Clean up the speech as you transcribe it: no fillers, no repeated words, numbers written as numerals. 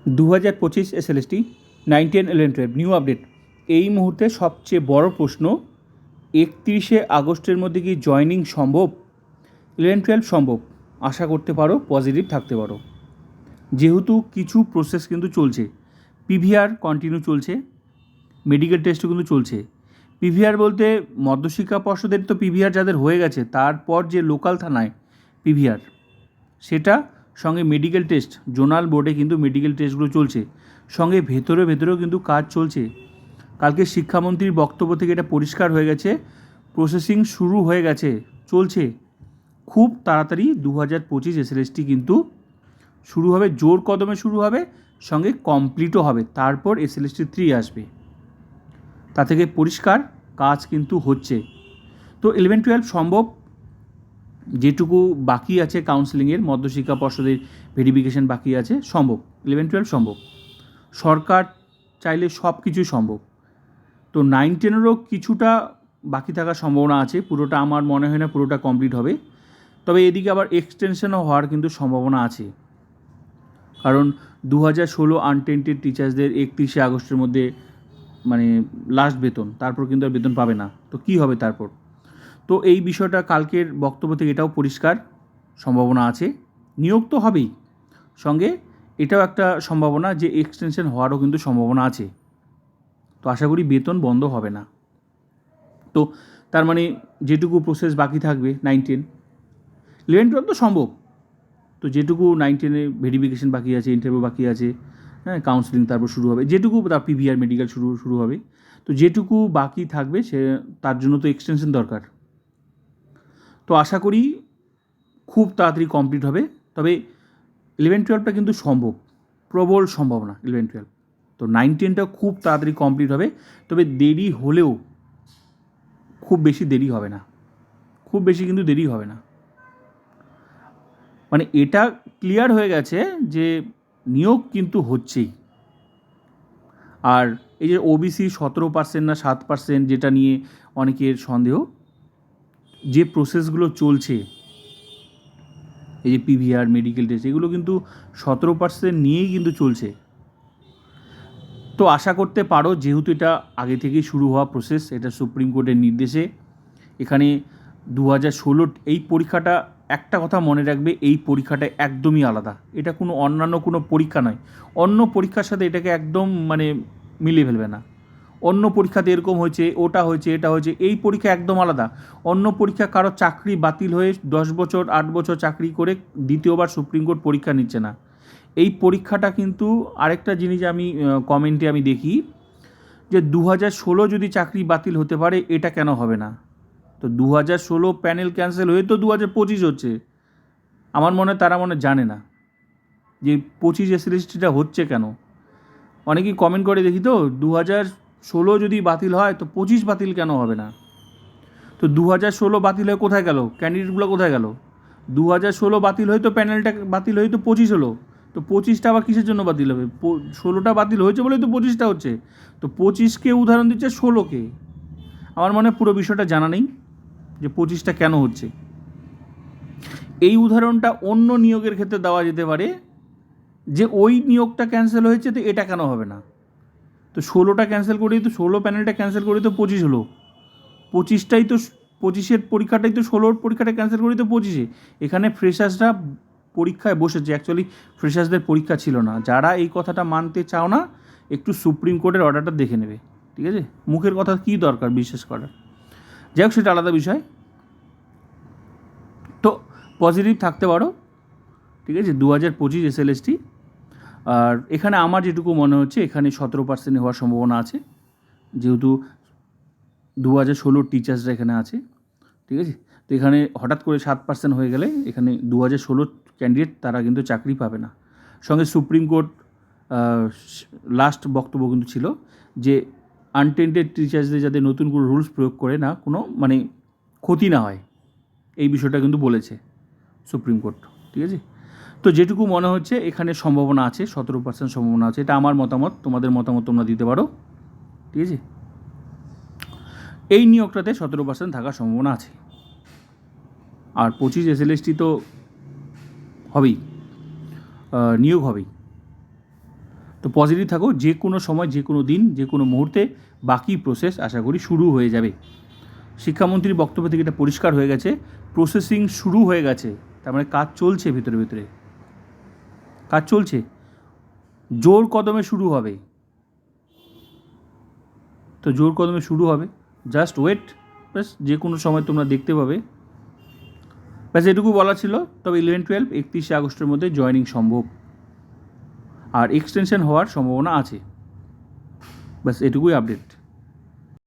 2025 SLST 9, 10, 11, 12 new update. এই মুহূর্তে সবচেয়ে বড় প্রশ্ন, 31শে আগস্টের মধ্যে কি জয়নিং সম্ভব? 11-12 সম্ভব, আশা করতে পারো, পজিটিভ থাকতে পারো। যেহেতু কিছু প্রসেস কিন্তু চলছে, পিভিআর কন্টিনিউ চলছে, মেডিকেল টেস্টও কিন্তু চলছে। পিভিআর বলতে মধ্যশিক্ষা পর্ষদের তো পিভিআর যাদের হয়ে গেছে, তারপর যে লোকাল থানায় পিভিআর, সেটা সঙ্গে মেডিকেল টেস্ট, জোনাল বোর্ডে কিন্তু মেডিকেল টেস্টগুলো চলছে, সঙ্গে ভেতরেও কিন্তু কাজ চলছে। কালকে শিক্ষামন্ত্রীর বক্তব্য থেকে এটা পরিষ্কার হয়ে গেছে, প্রসেসিং শুরু হয়ে গেছে, চলছে। খুব তাড়াতাড়ি 2025 এসএলএসটি কিন্তু শুরু হবে, জোর কদমে শুরু হবে, সঙ্গে কমপ্লিটও হবে, তারপর এসএলএসটি 3 আসবে। তা থেকে পরিষ্কার কাজ কিন্তু হচ্ছে। তো 11-12 সম্ভব, যেটুকু বাকি আছে কাউন্সেলিংয়ের, মধ্যশিক্ষা পর্ষদের ভেরিফিকেশন বাকি আছে, সম্ভব। 11-12 সম্ভব, সরকার চাইলে সব কিছুই সম্ভব। তো 9-10-এরও কিছুটা বাকি থাকার সম্ভাবনা আছে, পুরোটা আমার মনে হয় না পুরোটা কমপ্লিট হবে। তবে এদিকে আবার এক্সটেনশনও হওয়ার কিন্তু সম্ভাবনা আছে, কারণ 2016 আনটেন্টেড টিচার্সদের 31শে আগস্টের মধ্যে মানে লাস্ট বেতন, তারপর কিন্তু আর বেতন পাবে না। তো কী হবে তারপর? তো এই বিষয়টা কালকের বক্তব্য থেকে এটাও পরিষ্কার, সম্ভাবনা আছে, নিয়োগ তো হবেই, সঙ্গে এটাও একটা সম্ভাবনা যে এক্সটেনশন হওয়ারও কিন্তু সম্ভাবনা আছে। তো আশা করি বেতন বন্ধ হবে না। তো তার মানে যেটুকু প্রসেস বাকি থাকবে 9-10, 11-12 তো সম্ভব। তো যেটুকু 9-10-এ ভেরিফিকেশন বাকি আছে, ইন্টারভিউ বাকি আছে, হ্যাঁ, কাউন্সিলিং তারপর শুরু হবে, যেটুকু তার পিভিআর মেডিকেল শুরু হবে, তো যেটুকু বাকি থাকবে সে তার জন্য তো এক্সটেনশন দরকার। তো আশা করি খুব তাড়াতাড়ি কমপ্লিট হবে। তবে 11-12টা কিন্তু সম্ভব, প্রবল সম্ভাবনা 11-12। তো 9-10টাও খুব তাড়াতাড়ি কমপ্লিট হবে, তবে দেরি হলেও খুব বেশি দেরি হবে না, খুব বেশি কিন্তু দেরি হবে না। মানে এটা ক্লিয়ার হয়ে গেছে যে নিয়োগ কিন্তু হচ্ছেই। আর এই যে ওবিসি 17% না 7%, যেটা নিয়ে অনেকের সন্দেহ, যে প্রসেসগুলো চলছে, এই যে পিভিআর মেডিকেল টেস্ট, এগুলো কিন্তু 17% নিয়েই কিন্তু চলছে। তো আশা করতে পারো, যেহেতু এটা আগে থেকেই শুরু হওয়া প্রসেস, এটা সুপ্রিম কোর্টের নির্দেশে, এখানে 2016 এই পরীক্ষাটা, একটা কথা মনে রাখবে, এই পরীক্ষাটা একদমই আলাদা। এটা কোনো অন্যান্য কোনো পরীক্ষা নয়, অন্য পরীক্ষার সাথে এটাকে একদম মানে মিলিয়ে ফেলবে না। অন্য পরীক্ষাতে এরকম হয়েছে, ওটা হয়েছে, এটা হয়েছে, এই পরীক্ষা একদম আলাদা। অন্য পরীক্ষা কারো চাকরি বাতিল হয়ে 10 বছর 8 বছর চাকরি করে দ্বিতীয়বার সুপ্রিম কোর্ট পরীক্ষা নিচ্ছে না। এই পরীক্ষাটা কিন্তু আরেকটা জিনিস আমি কমেন্টে আমি দেখি, যে 2016 যদি চাকরি বাতিল হতে পারে, এটা কেন হবে না? তো 2016 প্যানেল ক্যান্সেল হয়ে তো 2025 হচ্ছে। আমার মনে হয় তারা জানে না যে 25 এসএলএসটিটা হচ্ছে কেন। অনেকেই কমেন্ট করে দেখি, তো 2016 যদি বাতিল হয় তো 25 বাতিল কেন হবে না? তো 2016 বাতিল হয়ে কোথায় গেল? ক্যান্ডিডেটগুলো কোথায় গেল? 2016 বাতিল হয়ে তো প্যানেলটা বাতিল হয়ে তো 25 হলো। তো 25টা আবার কিসের জন্য বাতিল হবে? 16টা বাতিল হয়েছে বলেই তো 25টা হচ্ছে। তো 25কে উদাহরণ দিচ্ছে, 16কে। আমার মনে হয় পুরো বিষয়টা জানা নেই যে 25টা কেন হচ্ছে। এই উদাহরণটা অন্য নিয়োগের ক্ষেত্রে দেওয়া যেতে পারে, যে ওই নিয়োগটা ক্যান্সেল হয়েছে, তো এটা কেন হবে না? তো 16টা ক্যান্সেল করেই তো, 16 প্যানেলটা ক্যান্সেল করেই তো 25 হলো। 25টাই তো, 25-এর পরীক্ষাটাই তো 16-র পরীক্ষাটা ক্যান্সেল করেই তো 25-এ। এখানে ফ্রেশার্সরা পরীক্ষায় বসেছে, অ্যাকচুয়ালি ফ্রেশার্সদের পরীক্ষা ছিল না। যারা এই কথাটা মানতে চাও না, একটু সুপ্রিম কোর্টের অর্ডারটা দেখে নেবে, ঠিক আছে? মুখের কথা কী দরকার বিশ্বাস করার? যাই হোক, সেটা আলাদা বিষয়। তো পজিটিভ থাকতে পারো, ঠিক আছে? 2025 এসএলএসটি। আর এখানে আমার যেটুকু মনে হচ্ছে, এখানে 17% হওয়ার সম্ভাবনা আছে, যেহেতু 2016 টিচার্সরা এখানে আছে, ঠিক আছে? তো এখানে হঠাৎ করে 7% হয়ে গেলে এখানে 2016 ক্যান্ডিডেট তারা কিন্তু চাকরি পাবে না। সঙ্গে সুপ্রিম কোর্ট লাস্ট বক্তব্য কিন্তু ছিল যে আনটেন্টেড টিচার্সদের যাতে নতুন কোনো রুলস প্রয়োগ করে না, কোনো মানে ক্ষতি না হয়, এই বিষয়টা কিন্তু বলেছে সুপ্রিম কোর্ট, ঠিক আছে? তো যেটুকু মনে হচ্ছে এখানে সম্ভাবনা আছে, 17% সম্ভাবনা আছে। এটা আমার মতামত, তোমাদের মতামত তোমরা দিতে পারো, ঠিক আছে? এই নিয়োগটাতে 17% থাকার সম্ভাবনা আছে। আর 25 এসএলএসটি তো হবেই, নিয়োগ হবেই। তো পজিটিভ থাকো, যে কোনো সময়, যে কোনো দিন, যে কোনো মুহূর্তে বাকি প্রসেস আশা করি শুরু হয়ে যাবে। শিক্ষামন্ত্রীর বক্তব্য থেকে এটা পরিষ্কার হয়ে গেছে, প্রসেসিং শুরু হয়ে গেছে, তার মানে কাজ চলছে, ভেতরে ভেতরে কাজ চলছে, জোর কদমে শুরু হবে। তো জোর কদমে শুরু হবে, জাস্ট ওয়েট, ব্যাস যে কোনো সময় তোমরা দেখতে পাবে। ব্যাস এটুকু বলা ছিল। তবে 11-12 31শে আগস্টের মধ্যে জয়েনিং সম্ভব, আর এক্সটেনশন হওয়ার সম্ভাবনা আছে। ব্যাস এটুকুই আপডেট।